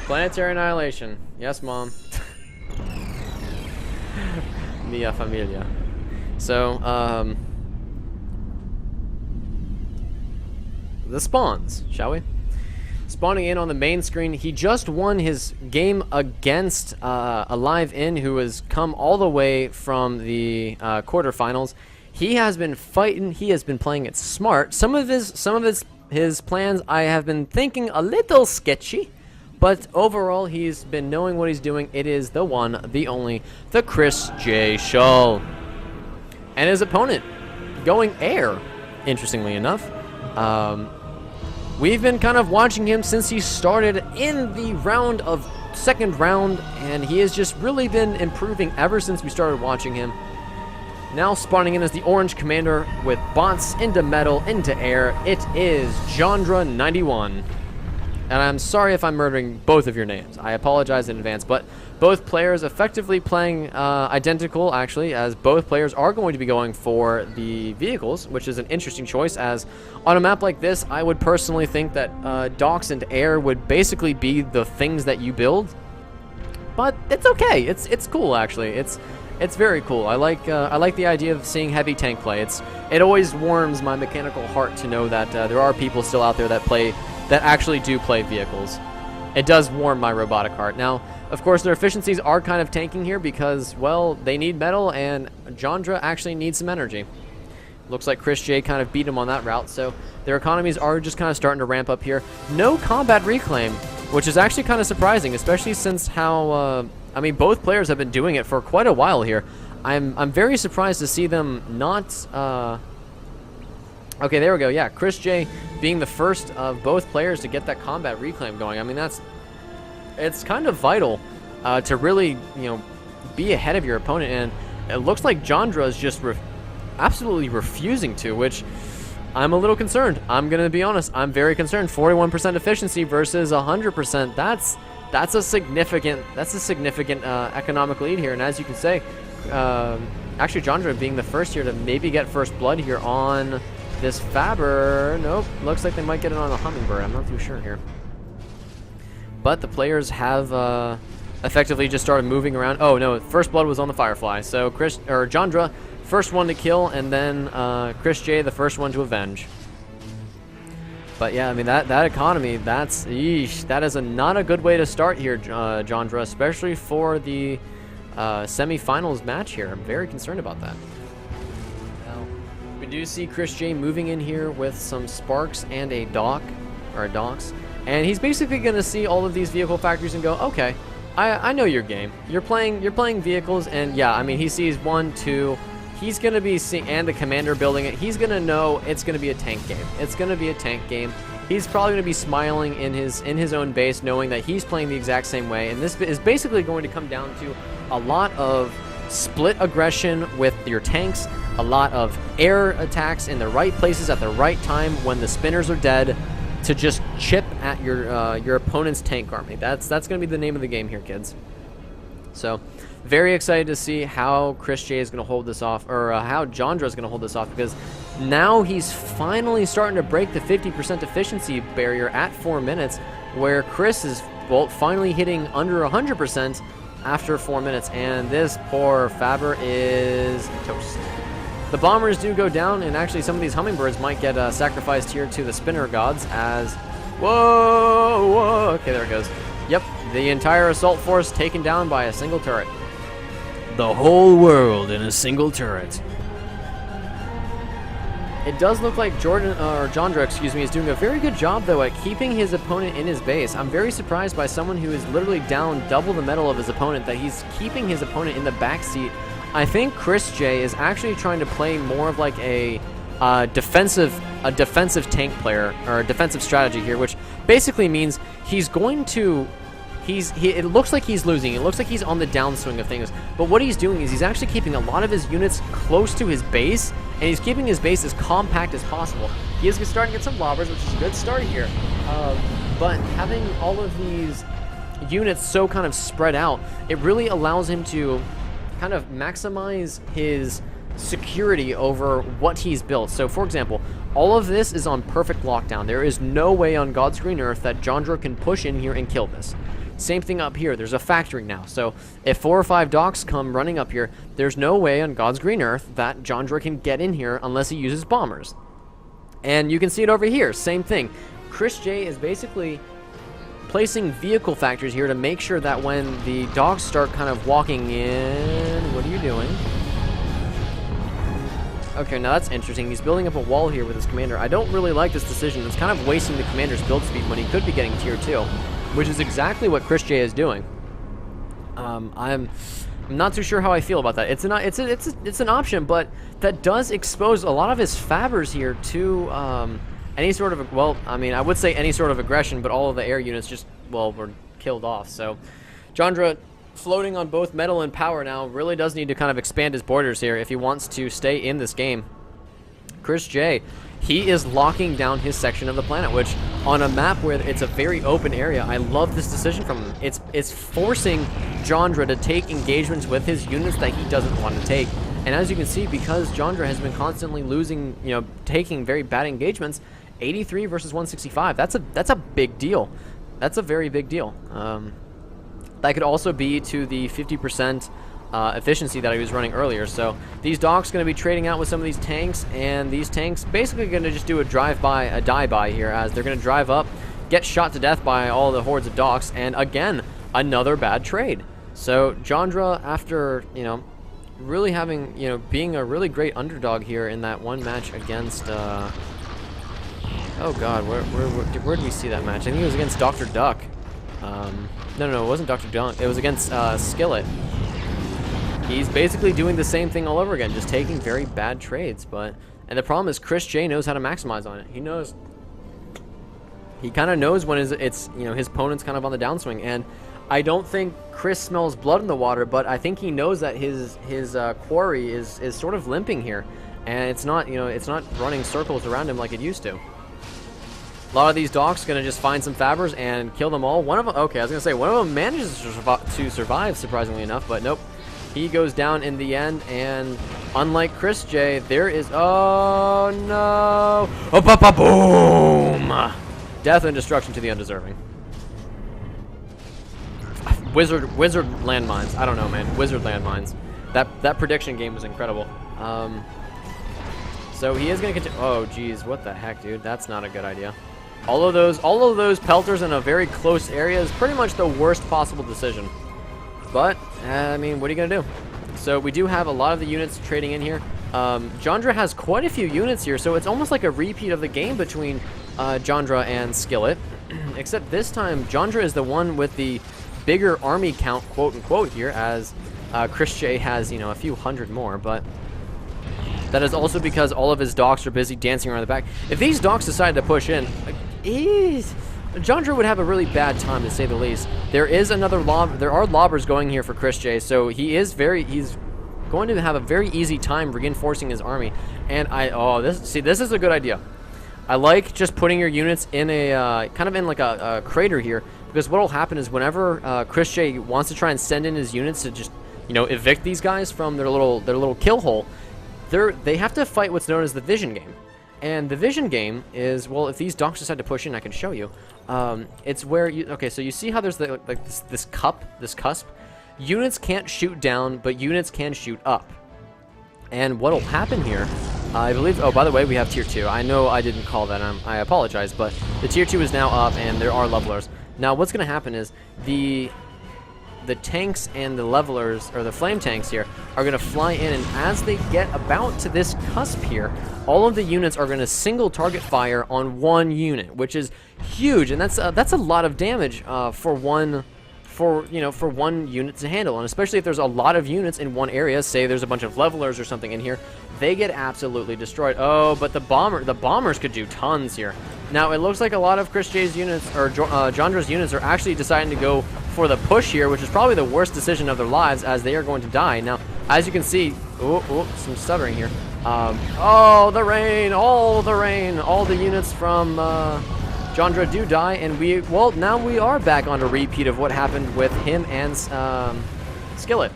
Planetary annihilation. Yes, Mom. Mia familia. So, the spawns, shall we? Spawning in on the main screen. He just won his game against a live in who has come all the way from the quarterfinals. He has been fighting. He has been playing it smart. Some of his plans I have been thinking a little sketchy, but overall he's been knowing what he's doing. It is the one, the only, the ChrisJvsJohndra, and his opponent going air. Interestingly enough, we've been kind of watching him since he started in the second round, and he has just really been improving ever since we started watching him. Now spawning in as the orange commander with bots into metal, into air, it is Jvsjondra91. And I'm sorry if I'm murdering both of your names. I apologize in advance, but both players effectively playing identical, actually, as both players are going to be going for the vehicles, which is an interesting choice, as on a map like this, I would personally think that docks and air would basically be the things that you build. But it's okay. It's cool, actually. It's very cool. I like the idea of seeing heavy tank play. It always warms my mechanical heart to know that there are people still out there that actually do play vehicles. It does warm my robotic heart. Now, of course, their efficiencies are kind of tanking here because, well, they need metal and Jvsjondra actually needs some energy. Looks like ChrisJ kind of beat him on that route, so their economies are just kind of starting to ramp up here. No combat reclaim, which is actually kind of surprising, especially since how I mean, both players have been doing it for quite a while here. I'm very surprised to see them not. Okay, there we go. Yeah, ChrisJ being the first of both players to get that combat reclaim going. I mean, it's kind of vital to really, be ahead of your opponent, and it looks like Jvsjondra is just absolutely refusing to, which I'm a little concerned. I'm gonna be honest. I'm very concerned. 41% efficiency versus 100%. That's a significant economic lead here, and as you can say, actually Jvsjondra being the first here to maybe get first blood here on this Faber. Nope, looks like they might get it on the Hummingbird. I'm not too sure here, but the players have effectively just started moving around. Oh no, first blood was on the Firefly, so Jvsjondra first one to kill, and then ChrisJ the first one to avenge. But yeah, I mean, that economy, that is not a good way to start here, Jvsjondra, especially for the semifinals match here. I'm very concerned about that. Now, we do see ChrisJ moving in here with some sparks and a dock, or docks, and he's basically going to see all of these vehicle factories and go, okay, I know your game. You're playing vehicles, and yeah, I mean, he sees 1, 2. He's going to be seeing, and the commander building it, he's going to know it's going to be a tank game. It's going to be a tank game. He's probably going to be smiling in his own base, knowing that he's playing the exact same way, and this is basically going to come down to a lot of split aggression with your tanks, a lot of air attacks in the right places at the right time when the spinners are dead, to just chip at your opponent's tank army. That's going to be the name of the game here, kids. So, very excited to see how ChrisJ is going to hold this off, or how Jvsjondra is going to hold this off, because now he's finally starting to break the 50% efficiency barrier at 4 minutes, where Chris is finally hitting under 100% after 4 minutes, and this poor Faber is toast. The bombers do go down, and actually some of these hummingbirds might get sacrificed here to the spinner gods as... Whoa! Okay, there it goes. Yep, the entire assault force taken down by a single turret. The whole world in a single turret. It does look like Jvsjondra, is doing a very good job, though, at keeping his opponent in his base. I'm very surprised by someone who is literally down double the metal of his opponent, that he's keeping his opponent in the backseat. I think ChrisJ is actually trying to play more of like a defensive tank player, or a defensive strategy here, which basically means he's going to... it looks like he's losing. It looks like he's on the downswing of things. But what he's doing is he's actually keeping a lot of his units close to his base, and he's keeping his base as compact as possible. He is starting to get some lobbers, which is a good start here. But having all of these units so kind of spread out, it really allows him to kind of maximize his security over what he's built. So, for example, all of this is on perfect lockdown. There is no way on God's green earth that Jvsjondra can push in here and kill this. Same thing up here. There's a factory now. So if 4 or 5 docks come running up here, there's no way on God's green earth that Jvsjondra can get in here unless he uses bombers. And you can see it over here. Same thing. ChrisJ is basically placing vehicle factories here to make sure that when the dogs start kind of walking in... What are you doing? Okay, now that's interesting. He's building up a wall here with his commander. I don't really like this decision. It's kind of wasting the commander's build speed when he could be getting tier 2, which is exactly what ChrisJ is doing. I'm not too sure how I feel about that. It's an option, but that does expose a lot of his fabbers here to any sort of, well, I mean, I would say any sort of aggression, but all of the air units just, well, were killed off. So Jvsjondra, floating on both metal and power now, really does need to kind of expand his borders here if he wants to stay in this game. ChrisJ, he is locking down his section of the planet, which on a map where it's a very open area, I love this decision from him. It's forcing Jvsjondra to take engagements with his units that he doesn't want to take. And as you can see, because Jvsjondra has been constantly losing, you know, taking very bad engagements, 83 versus 165, that's a big deal. That's a very big deal. That could also be to the 50% efficiency that I was running earlier. So these docks going to be trading out with some of these tanks, and these tanks basically going to just do a drive-by, a die-by here, as they're going to drive up, get shot to death by all the hordes of docks, and again, another bad trade. So Jvsjondra, after, you know, really having, you know, being a really great underdog here in that one match against, oh god, where did we see that match? I think it was against Dr. Duck. No, it wasn't Dr. Duck. It was against Skillet. He's basically doing the same thing all over again, just taking very bad trades. And the problem is ChrisJ knows how to maximize on it. He knows. He kind of knows when it's you know, his opponent's kind of on the downswing, and I don't think Chris smells blood in the water, but I think he knows that his quarry is sort of limping here, and it's not, you know, it's not running circles around him like it used to. A lot of these docks going to just find some fabbers and kill them all. One of them, okay, I was going to say, one of them manages to survive, surprisingly enough, but nope. He goes down in the end, and unlike ChrisJ, there is, oh no, boom! Death and destruction to the undeserving. Wizard landmines. I don't know, man. Wizard landmines. That prediction game was incredible. So he is going to continue. Oh, geez, what the heck, dude? That's not a good idea. All of those pelters in a very close area is pretty much the worst possible decision. But I mean, what are you gonna do? So we do have a lot of the units trading in here. Jvsjondra has quite a few units here, so it's almost like a repeat of the game between Jvsjondra and Skillet. Except this time, Jvsjondra is the one with the bigger army count, quote unquote, here, as ChrisJ has, you know, a few hundred more, but that is also because all of his docks are busy dancing around the back. If these docks decided to push in, Jvsjondra would have a really bad time, to say the least. There is another lob. There are lobbers going here for ChrisJ, so he's going to have a very easy time reinforcing his army. And this is a good idea. I like just putting your units in a kind of in like a crater here, because what will happen is whenever ChrisJ wants to try and send in his units to just, you know, evict these guys from their little kill hole, they have to fight what's known as the vision game. And the vision game is, well, if these docks decide to push in, I can show you. It's where you, okay, so you see how there's this cusp. Units can't shoot down, but units can shoot up. And what'll happen here, I believe, oh, by the way, we have tier 2. I know I didn't call that, I apologize, but the tier 2 is now up, and there are levelers. Now, what's going to happen is the tanks and the levelers, or the flame tanks here, are going to fly in, and as they get about to this cusp here, all of the units are going to single target fire on one unit, which is huge, and that's a lot of damage for one unit to handle, and especially if there's a lot of units in one area. Say there's a bunch of levelers or something in here, they get absolutely destroyed. Oh, but the bombers could do tons here. Now it looks like a lot of ChrisJ's units, or Jvsjondra's units, are actually deciding to go for the push here, which is probably the worst decision of their lives, as they are going to die. Now, as you can see, some stuttering here. Oh, the rain, all the units from Jvsjondra do die, and now we are back on a repeat of what happened with him and Skillet.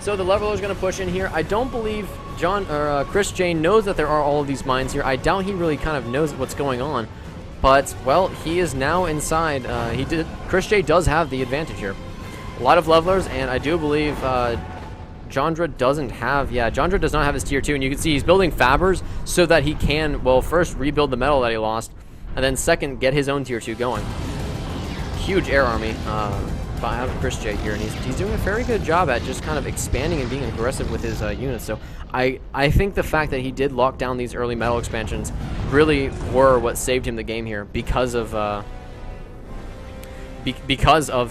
So the leveler is going to push in here. I don't believe ChrisJ knows that there are all of these mines here. I doubt he really kind of knows what's going on. But, well, he is now inside. ChrisJ does have the advantage here. A lot of levelers, and I do believe Jvsjondra doesn't have... Yeah, Jvsjondra does not have his tier 2, and you can see he's building fabbers so that he can, well, first rebuild the metal that he lost, and then second, get his own tier 2 going. Huge air army out of ChrisJ here, and he's doing a very good job at just kind of expanding and being aggressive with his units. So I think the fact that he did lock down these early metal expansions really were what saved him the game here because of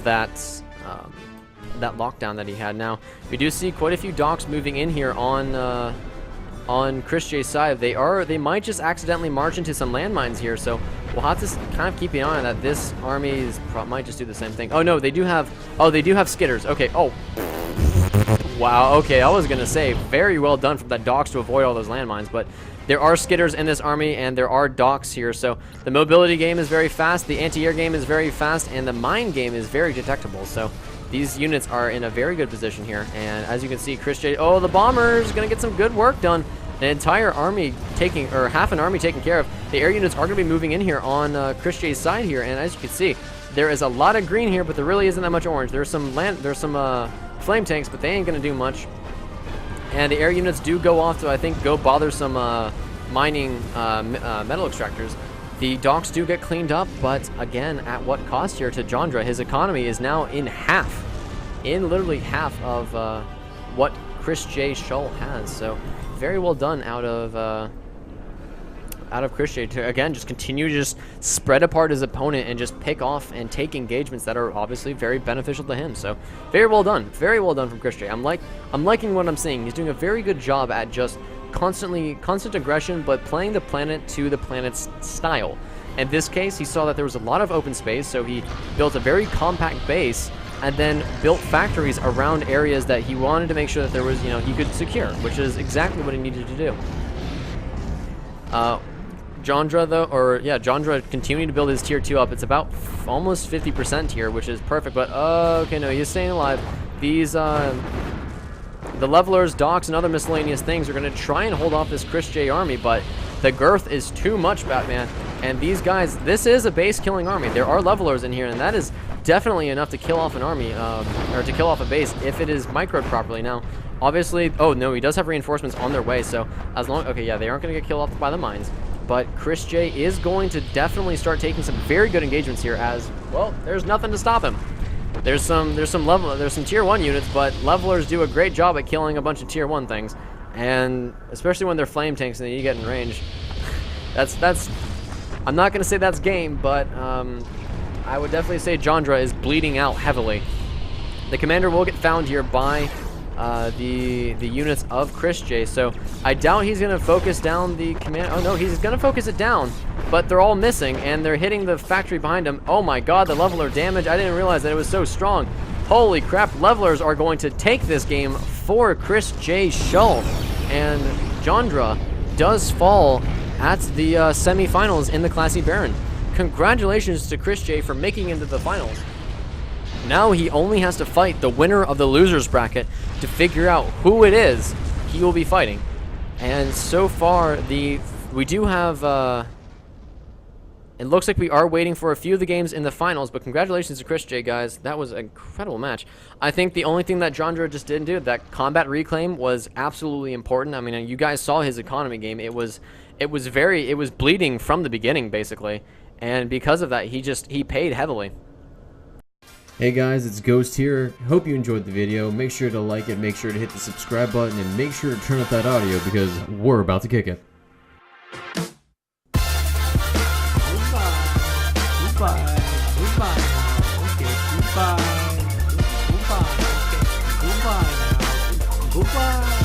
that that lockdown that he had. Now we do see quite a few docks moving in here on ChrisJ's side. They might just accidentally march into some landmines here, so we'll have to kind of keep an eye on that. This army might just do the same thing. Oh no, they do have skitters. Okay. Oh wow. Okay, I was gonna say very well done from the docks to avoid all those landmines, but there are skitters in this army and there are docks here, so the mobility game is very fast, the anti-air game is very fast, and the mine game is very detectable. So these units are in a very good position here, and as you can see, ChrisJ, oh, the bomber's gonna get some good work done. An entire army half an army taken care of. The air units are gonna be moving in here on ChrisJ's side here, and as you can see, there is a lot of green here, but there really isn't that much orange. There's some flame tanks, but they ain't gonna do much. And the air units do go off to, I think, go bother some mining metal extractors. The docks do get cleaned up, but again, at what cost here to Jvsjondra? His economy is now in literally half of what ChrisJvsJohndra has. So very well done out of ChrisJ to, again, just continue to just spread apart his opponent and just pick off and take engagements that are obviously very beneficial to him. So very well done from ChrisJ. I'm liking what I'm seeing. He's doing a very good job at just constant aggression, but playing the planet to the planet's style. In this case, he saw that there was a lot of open space, so he built a very compact base and then built factories around areas that he wanted to make sure that there was, he could secure, which is exactly what he needed to do. Jvsjondra continuing to build his tier 2 up. It's about almost 50% here, which is perfect, but okay, no, he's staying alive. These the levelers, docks, and other miscellaneous things are going to try and hold off this ChrisJ army, but the girth is too much, Batman. And these guys, this is a base killing army. There are levelers in here, and that is definitely enough to kill off an army, or to kill off a base if it is microed properly. Now, obviously, oh no, he does have reinforcements on their way, so as long, okay, yeah, they aren't going to get killed off by the mines, but ChrisJ is going to definitely start taking some very good engagements here, as well, there's nothing to stop him. There's some tier 1 units, but levelers do a great job at killing a bunch of tier 1 things, and especially when they're flame tanks and you get in range. That's I'm not gonna say that's game, but I would definitely say Jvsjondra is bleeding out heavily. The commander will get found here by the units of ChrisJ, so I doubt he's gonna focus down the command. Oh no, he's gonna focus it down, but they're all missing and they're hitting the factory behind him. Oh my god, the leveler damage, I didn't realize that it was so strong. Holy crap, levelers are going to take this game for ChrisJvsJohndra, and Jvsjondra does fall at the semifinals in the Classy Baron. Congratulations to ChrisJ for making it into the finals. Now he only has to fight the winner of the losers bracket to figure out who it is he will be fighting. And so far, we do have, it looks like we are waiting for a few of the games in the finals, but congratulations to ChrisJ, guys. That was an incredible match. I think the only thing that Jvsjondra just didn't do, that combat reclaim, was absolutely important. I mean, you guys saw his economy game. It was bleeding from the beginning, basically. And because of that, he paid heavily. Hey guys, it's Ghost here. Hope you enjoyed the video. Make sure to like it, make sure to hit the subscribe button, and make sure to turn up that audio because we're about to kick it. Goodbye.